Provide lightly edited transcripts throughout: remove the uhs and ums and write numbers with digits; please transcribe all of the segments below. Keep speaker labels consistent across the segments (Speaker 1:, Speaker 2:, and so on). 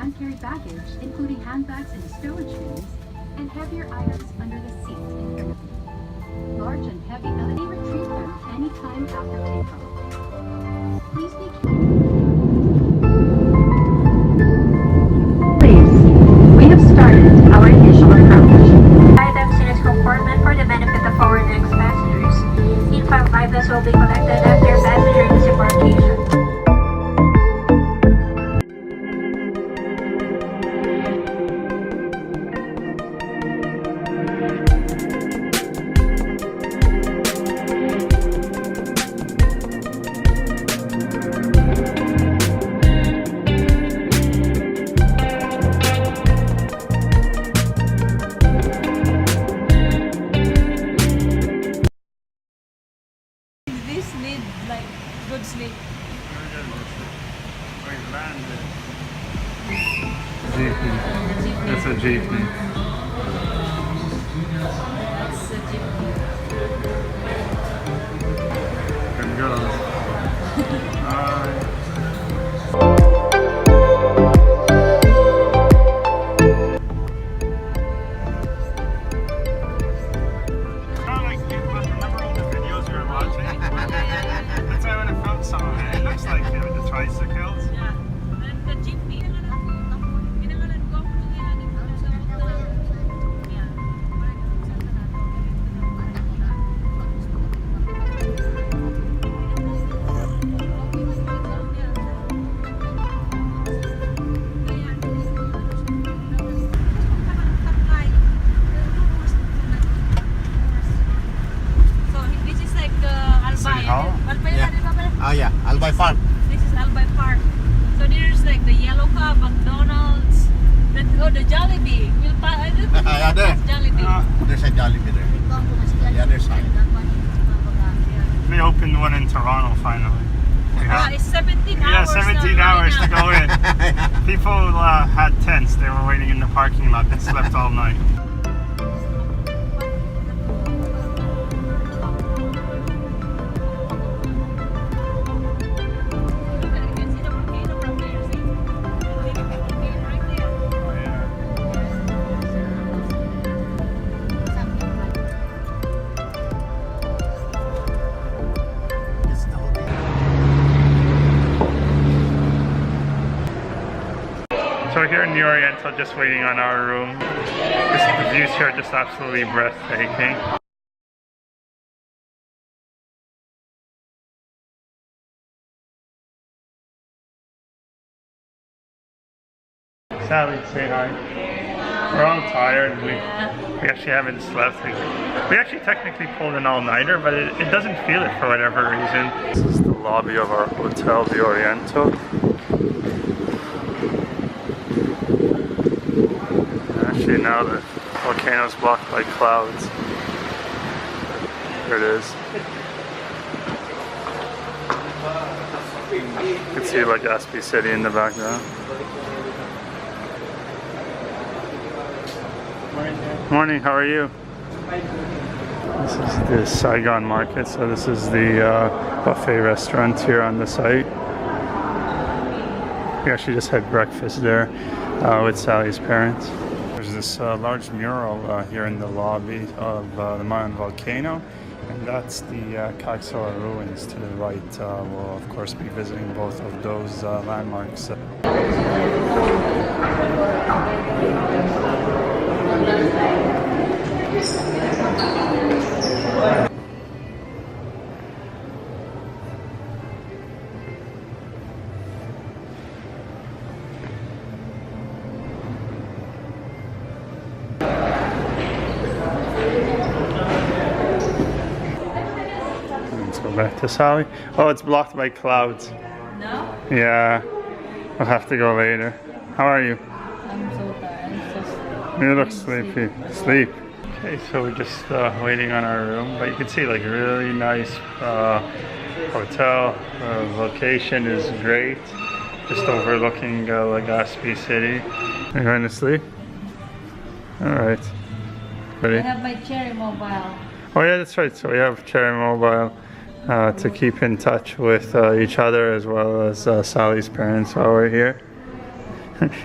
Speaker 1: non-carry baggage, including handbags and stowage bins, and heavier items under the seat in the cabin. Large and heavy LED retrieve them anytime after takeoff. Please be Please, we have started our initial approach.
Speaker 2: Items in its compartment for the benefit of our next passengers. In-file items will be collected after passenger disembarkation.
Speaker 3: That's a jeepney. Good girls. Remember all the videos we were watching? That's why I want to film some of it. It looks like the tricycles.
Speaker 2: Yeah, the jeepney.
Speaker 4: Oh yeah, Albay Park.
Speaker 2: This is Albay Park. So there's like the Yellow Cab, McDonald's, the Jollibee. We'll pass Jollibee.
Speaker 4: There's a Jollibee there. The other side.
Speaker 3: They opened one in Toronto finally.
Speaker 2: It's 17
Speaker 3: Yeah,
Speaker 2: hours.
Speaker 3: 17 hours to go in. People had tents. They were waiting in the parking lot and slept all night. So we're here in the Oriental, just waiting on our room. The views here are just absolutely breathtaking. Sally, say hi. We're all tired. We actually haven't slept. We actually technically pulled an all-nighter, but it doesn't feel it for whatever reason. This is the lobby of our hotel, the Oriental. Actually, now the volcano's blocked by clouds. There it is. You can see Legazpi City in the background. Morning, how are you? This is the Saigon Market, so this is the buffet restaurant here on the site. We actually just had breakfast there with Sally's parents. There's this large mural here in the lobby of the Mayon Volcano, and that's the Caixoa ruins to the right. We'll of course be visiting both of those landmarks. Let's go back to Sally. Oh, it's blocked by clouds.
Speaker 2: No?
Speaker 3: Yeah, we'll have to go later. How are you?
Speaker 2: I'm so tired.
Speaker 3: You look sleepy. Sleep. Okay, so we're just waiting on our room, but you can see like really nice hotel. Location is great, just overlooking Legazpi City. You're going to sleep? All right. Ready?
Speaker 2: I have my Cherry Mobile.
Speaker 3: Oh yeah, that's right. So we have Cherry Mobile to keep in touch with each other as well as Sally's parents while we're here.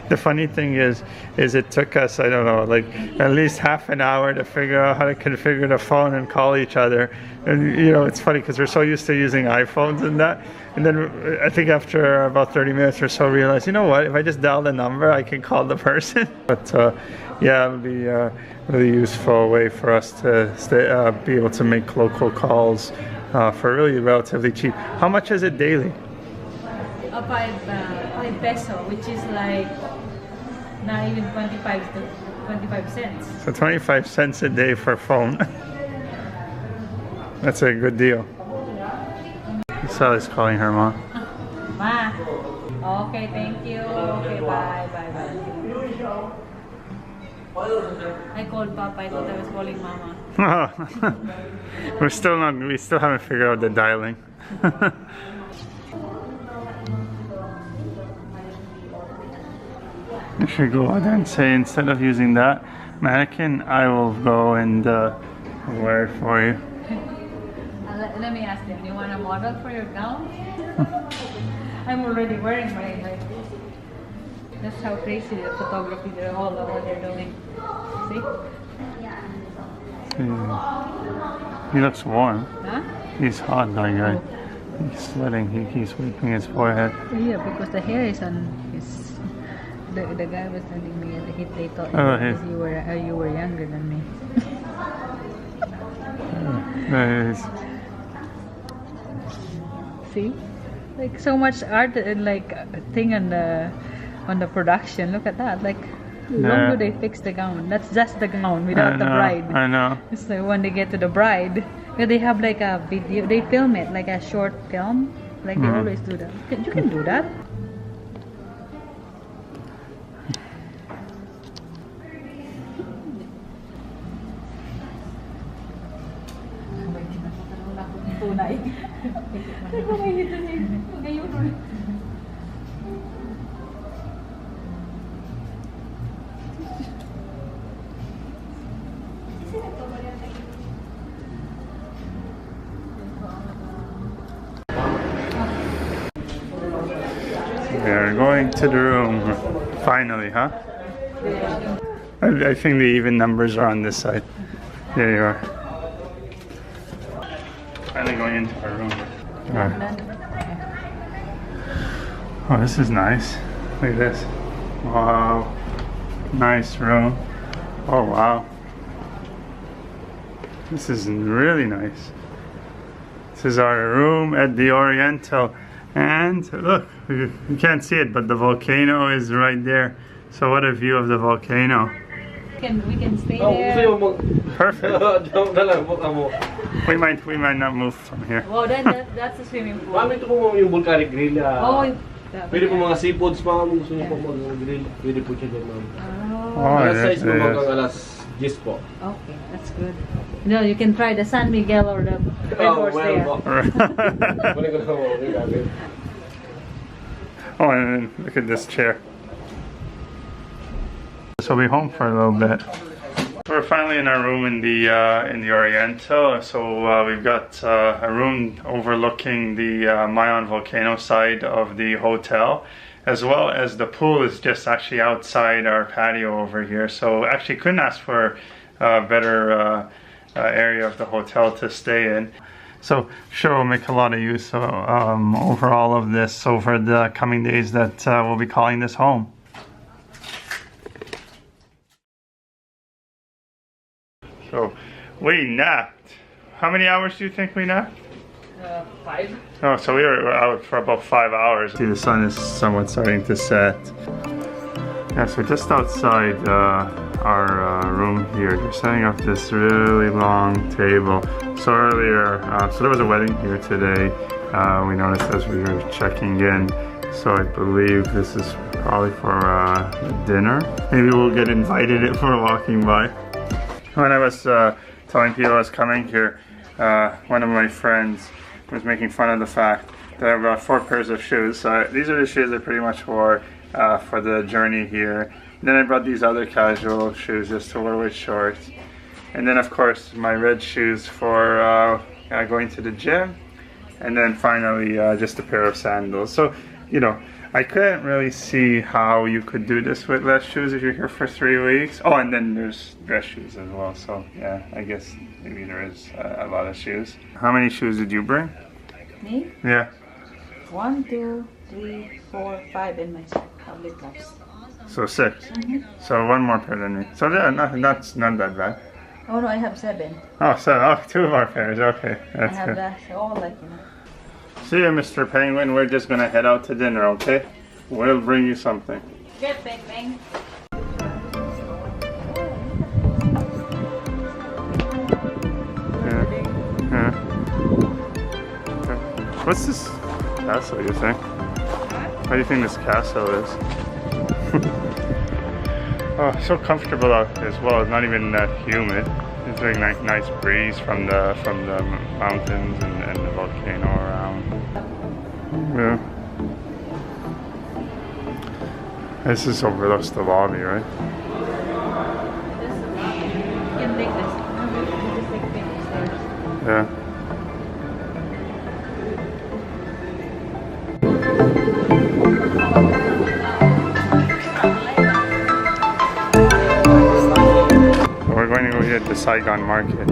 Speaker 3: The funny thing is it took us, I don't know, like at least half an hour to figure out how to configure the phone and call each other. And you know, it's funny because we're so used to using iPhones and that. And then I think after about 30 minutes or so, realized, you know what, if I just dial the number, I can call the person. But yeah, it'll be a really useful way for us to be able to make local calls for really relatively cheap. How much is it daily?
Speaker 2: 5 peso, which is like not even 25 cents.
Speaker 3: So 25 cents a day for a phone. That's a good deal. Sally's calling her mom.
Speaker 2: Ma. Okay, thank you. Okay, bye. I called Papa. I thought I was calling Mama.
Speaker 3: We still haven't figured out the dialing. I should go out there and say, instead of using that mannequin, I will go and wear it for you.
Speaker 2: Let me ask them, do you want a model for your gown? I'm already wearing my that's how crazy the photography, they're all what they're doing. See?
Speaker 3: He looks warm.
Speaker 2: Huh?
Speaker 3: He's hot, that guy. He's sweating, he's wiping his forehead.
Speaker 2: Yeah, because the hair is on his... The guy was telling me that they thought you were younger than me. See, like so much art and like thing on the production. Look at that. Like, how long do they fix the gown? That's just the gown without the bride.
Speaker 3: I know.
Speaker 2: So when they get to the bride, they have like a video. They film it like a short film. Like they always do that. You can do that.
Speaker 3: We are going to the room. Finally, huh? I think the even numbers are on this side. There you are. Finally going into our room. Oh, this is nice. Look at this. Wow. Nice room. Oh, wow. This is really nice. This is our room at the Oriental. And look, you can't see it, but the volcano is right there. So what a view of the volcano.
Speaker 2: We can stay there.
Speaker 3: Perfect. We might not move from here.
Speaker 2: Wow, that's the swimming pool.
Speaker 5: Mami, ito po yung volcanic grill.
Speaker 2: Oh,
Speaker 5: Pwede po mga seafoods, ma'am. Gusto niyo po mag-grill. Pwede po siya dyan, ma'am.
Speaker 3: Oh,
Speaker 5: Alas 6 po
Speaker 3: yes.
Speaker 5: hanggang alas 10 po.
Speaker 2: Okay, that's good. No, you can try the San Miguel or the Red Horse there.
Speaker 3: Oh, and look at this chair. So we'll be home for a little bit. We're finally in our room in the Oriental. So we've got a room overlooking the Mayon Volcano side of the hotel, as well as the pool is just actually outside our patio over here. So actually couldn't ask for a better area of the hotel to stay in. So sure, we'll make a lot of use over all of this over the coming days that we'll be calling this home. So we napped. How many hours do you think we napped?
Speaker 2: 5.
Speaker 3: Oh, so we were out for about 5 hours. See, the sun is somewhat starting to set. Yeah, so just outside our room here, we're setting up this really long table. So earlier, so there was a wedding here today. We noticed as we were checking in. So I believe this is probably for dinner. Maybe we'll get invited if we're walking by. When I was telling people I was coming here, one of my friends was making fun of the fact that I brought 4 pairs of shoes. So these are the shoes I pretty much wore for the journey here. And then I brought these other casual shoes just to wear with shorts. And then of course my red shoes for going to the gym. And then finally just a pair of sandals. So, you know, I couldn't really see how you could do this with less shoes if you're here for 3 weeks. Oh, and then there's dress shoes as well. So yeah, I guess maybe there is a lot of shoes. How many shoes did you bring?
Speaker 2: Me?
Speaker 3: Yeah.
Speaker 2: 1, 2, 3, 4, 5 in my public gloves.
Speaker 3: So 6. So 1 more pair than me. So yeah, that's not that bad.
Speaker 2: Oh no, I have 7.
Speaker 3: Oh, so 2 more pairs. Okay, that's
Speaker 2: I have
Speaker 3: good.
Speaker 2: that all like, you know.
Speaker 3: See you, Mr. Penguin. We're just gonna head out to dinner, okay? We'll bring you something.
Speaker 2: Good, bang bang.
Speaker 3: Yeah. Yeah. Okay. What's this castle, you think? What do you think this castle is? Oh, so comfortable out as well. It's not even that humid. It's a nice breeze from the mountains and the volcano around. Yeah. This is overlooks the lobby, right?
Speaker 2: You can take this. You just take it upstairs.
Speaker 3: Yeah. We're going to go here at the Saigon Market.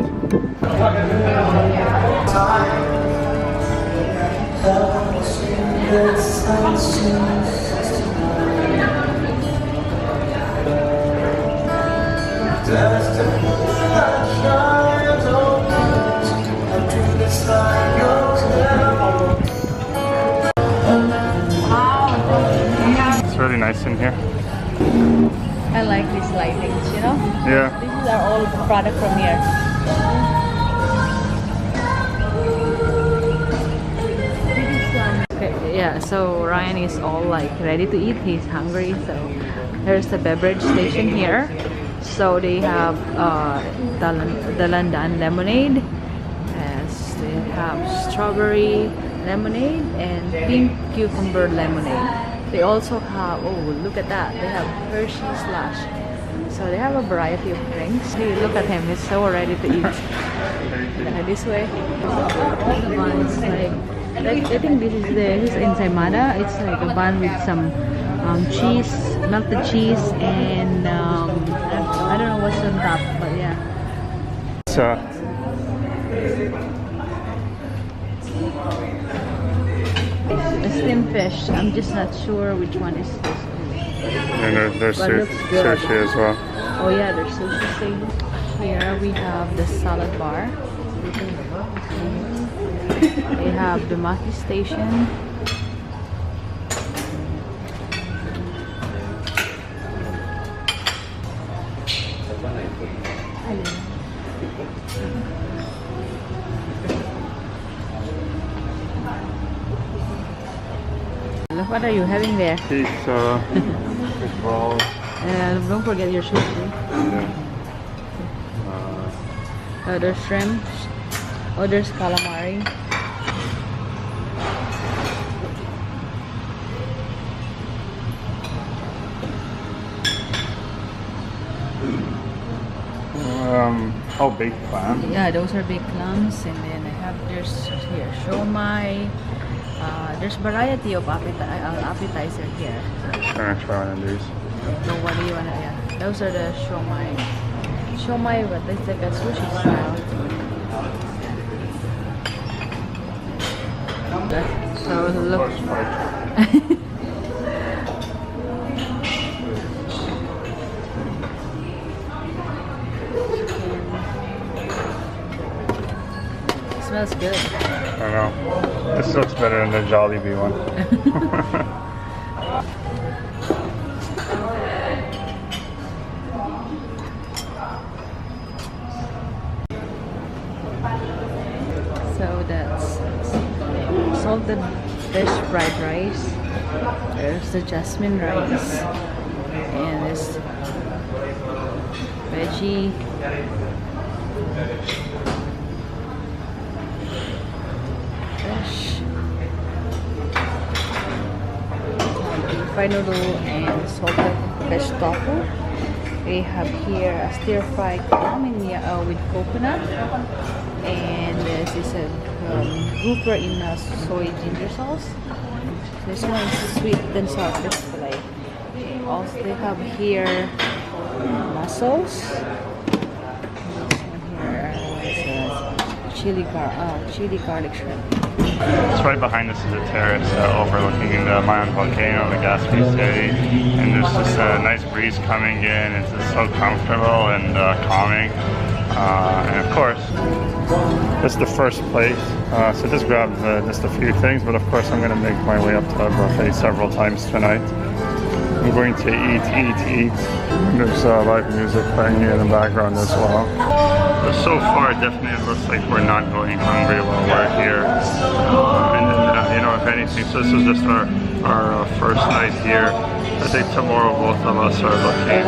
Speaker 3: It's really nice in here.
Speaker 2: I like these lightings, you know?
Speaker 3: Yeah.
Speaker 2: These are all product from here. Okay, yeah, so Ryan is all like ready to eat. He's hungry, so there's the beverage station here. So they have the London lemonade. Yes, they have strawberry lemonade and pink cucumber lemonade. They also have, oh look at that, they have Hershey Slash. So they have a variety of drinks. Hey, look at him, he's so ready to eat. This way, all the buns, like I think this is ensaymada. It's like a bun with some cheese, melted cheese, and I don't know what's on top, but yeah.
Speaker 3: So
Speaker 2: A steamed fish. I'm just not sure which one is this.
Speaker 3: and there's
Speaker 2: But looks good.
Speaker 3: sushi as well.
Speaker 2: Oh yeah, there's sushi. Here we have the salad bar. We have the Maki station. Look, what are you having there?
Speaker 3: Pizza, fish balls.
Speaker 2: And don't forget your sushi.
Speaker 3: Yeah.
Speaker 2: There's shrimp. Oh, there's calamari.
Speaker 3: Oh, baked clam.
Speaker 2: Yeah, those are big clams, and then I have there's here shomai. There's variety of appetizer here.
Speaker 3: I'm gonna try one of these.
Speaker 2: So what do you wanna? Yeah, those are the shomai. Shomai, but it's like a sushi style. So look. Smells good.
Speaker 3: I know. This looks better than the Jollibee one.
Speaker 2: So that's salted fish fried rice. There's the jasmine rice. And this veggie. Fish. Fried noodle and salted fish tofu. We have here a stir fry clam with coconut, and this is a grouper in soy ginger sauce. This one is sweet and sour fish fillet. Also, they have here mussels. This one here is chili garlic shrimp.
Speaker 3: It's right behind us is a terrace overlooking the Mayon Volcano, Legazpi City, and there's just a nice breeze coming in. It's just so comfortable and calming. And of course, this is the first place. So just grabbed just a few things, but of course I'm going to make my way up to our buffet several times tonight. I'm going to eat. There's live music playing here in the background as well. But so far, it definitely looks like we're not going hungry while we're here. And then, you know, if anything, so this is just our first night here. I think tomorrow both of us are looking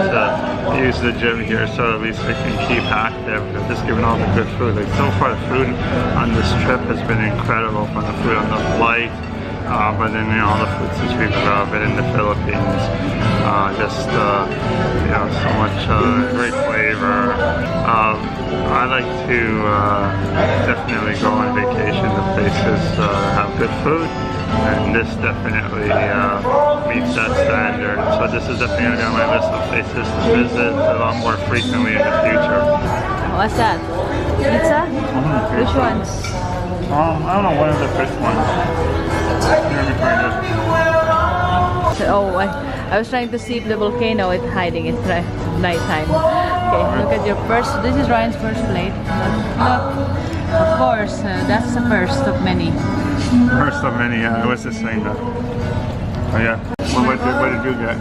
Speaker 3: to use the gym here, so at least we can keep active. Just given all the good food. Like so far, the food on this trip has been incredible. From the food on the flight. But then, you know, all the food since we've been in the Philippines, you know, so much great flavor. I like to definitely go on vacation to places have good food, and this definitely meets that standard. So this is definitely going to be on my list of places to visit a lot more frequently in the future.
Speaker 2: What's that? Pizza? Which ones?
Speaker 3: I don't know, one of the fish ones.
Speaker 2: Oh, I was trying to see if the volcano is hiding at nighttime. Okay, look at your first. This is Ryan's first plate. Look, of course, that's the first of many.
Speaker 3: First of many, yeah. I was just saying that. Oh yeah. What did you get?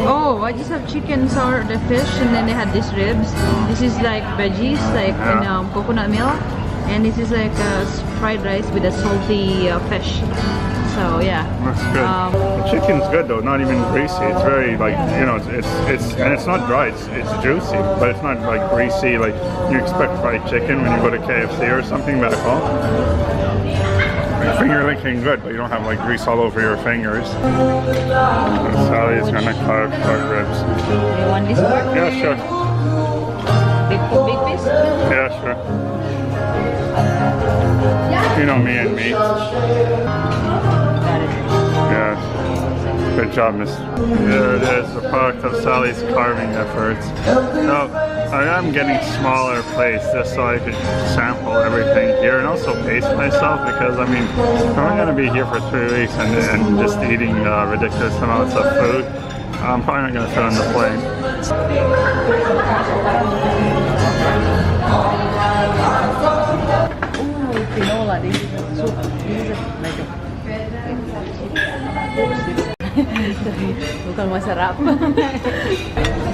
Speaker 2: Oh, I just have chicken, sour, the fish, and then they had these ribs. This is like veggies, like in coconut milk, and this is like fried rice with a salty fish. So yeah,
Speaker 3: that's good. The chicken's good though, not even greasy. It's very like, you know, it's not dry. It's juicy, but it's not like greasy like you expect fried chicken when you go to KFC or something back home. Your finger licking good, but you don't have like grease all over your fingers. Sally's gonna carve ribs.
Speaker 2: You want this part?
Speaker 3: Yeah, sure.
Speaker 2: Big piece?
Speaker 3: Yeah, sure. You know me and meat.
Speaker 2: Got it.
Speaker 3: Yeah. Good job, miss. There it is, the product of Sally's carving efforts. Now, I am getting smaller plates just so I could sample everything here and also pace myself because, I mean, I'm going to be here for 3 weeks and just eating ridiculous amounts of food. I'm probably not going to fit on the plane.
Speaker 2: Tinola, this is a soup. This is like a mukhang masarap.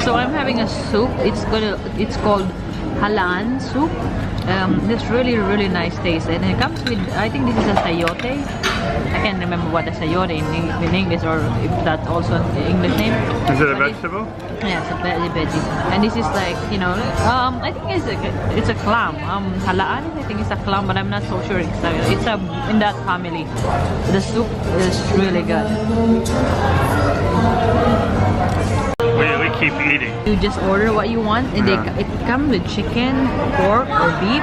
Speaker 2: So I'm having a soup. It's called Hollande Soup. It's really nice taste, and it comes with, I think this is a sayote. I can't remember what a sayote in English, or if that's also an English name.
Speaker 3: Is it a vegetable?
Speaker 2: Yeah, it's a veggie. And this is like, you know, I think it's a clam. Halaan, I think it's a clam, but I'm not so sure. It's in that family. The soup is really good.
Speaker 3: We keep eating.
Speaker 2: You just order what you want, and it comes with chicken, pork, or beef,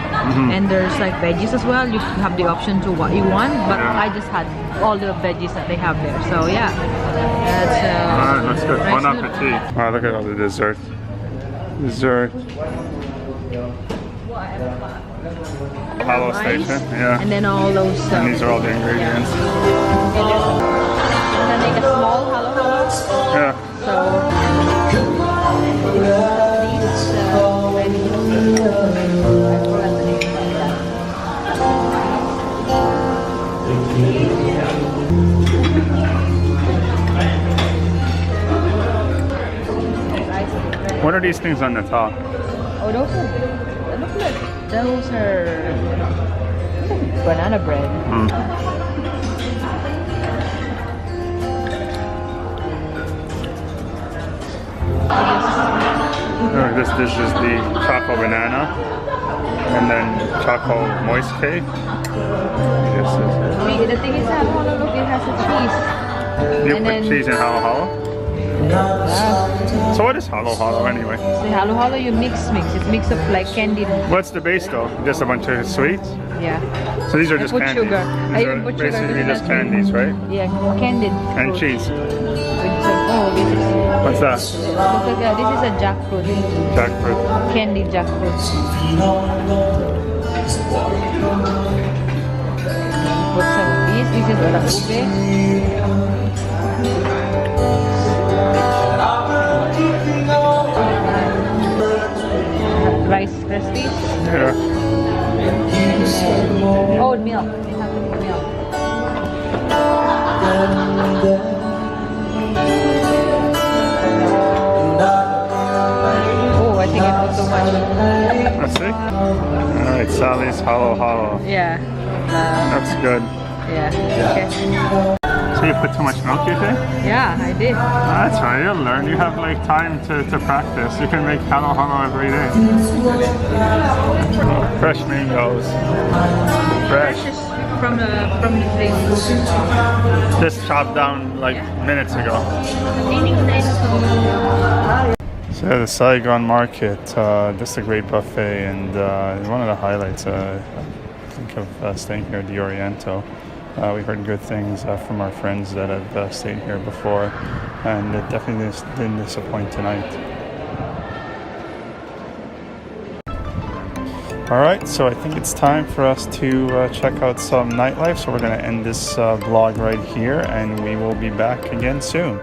Speaker 2: and there's like veggies as well. You have the option to what you want, but I just had all the veggies that they have there. So yeah,
Speaker 3: that's good.
Speaker 2: Nice.
Speaker 3: Bon appetit. Wow, look at all the dessert. Hollow Station, yeah.
Speaker 2: And then all those.
Speaker 3: And these are all the ingredients.
Speaker 2: I'm gonna make a small halo.
Speaker 3: Yeah.
Speaker 2: So
Speaker 3: what are these things on the top?
Speaker 2: oh, those are banana bread.
Speaker 3: This dish is the choco banana, and then choco moist cake.
Speaker 2: The thing is that, look, it has a cheese.
Speaker 3: You
Speaker 2: and
Speaker 3: put
Speaker 2: then
Speaker 3: cheese in halo halo?
Speaker 2: Yeah.
Speaker 3: So what is halo halo anyway?
Speaker 2: So halo halo, you mix. It's mix of like candied.
Speaker 3: What's the base though? Just a bunch of sweets?
Speaker 2: Yeah.
Speaker 3: So these are
Speaker 2: I
Speaker 3: just
Speaker 2: put
Speaker 3: candies.
Speaker 2: sugar. I
Speaker 3: These
Speaker 2: even
Speaker 3: are
Speaker 2: put sugar.
Speaker 3: basically
Speaker 2: This is
Speaker 3: just
Speaker 2: not
Speaker 3: candies, right?
Speaker 2: Yeah, candied.
Speaker 3: And
Speaker 2: fruit.
Speaker 3: cheese.
Speaker 2: With some, oh, this is.
Speaker 3: What's that?
Speaker 2: Look like this is a jackfruit.
Speaker 3: Jackfruit.
Speaker 2: Candied jackfruit. Put some of these. This is the ube. Rice Krispies.
Speaker 3: Yeah.
Speaker 2: Oat milk. They have oat milk. Oh, I think I put too much.
Speaker 3: Let's see. Alright, Sally's halo halo.
Speaker 2: Yeah.
Speaker 3: That's good.
Speaker 2: Yeah. Okay.
Speaker 3: So you put too much milk, you think?
Speaker 2: Yeah, I did.
Speaker 3: That's right, you'll learn. You have like time to practice. You can make halo halo every day. Oh, fresh mangoes. Fresh.
Speaker 2: From the tree.
Speaker 3: Just chopped down like minutes ago. So the Saigon Market, just a great buffet, and one of the highlights I think of staying here at the Oriental. We've heard good things from our friends that have stayed here before, and it definitely didn't disappoint tonight. Alright, so I think it's time for us to check out some nightlife, so we're going to end this vlog right here, and we will be back again soon.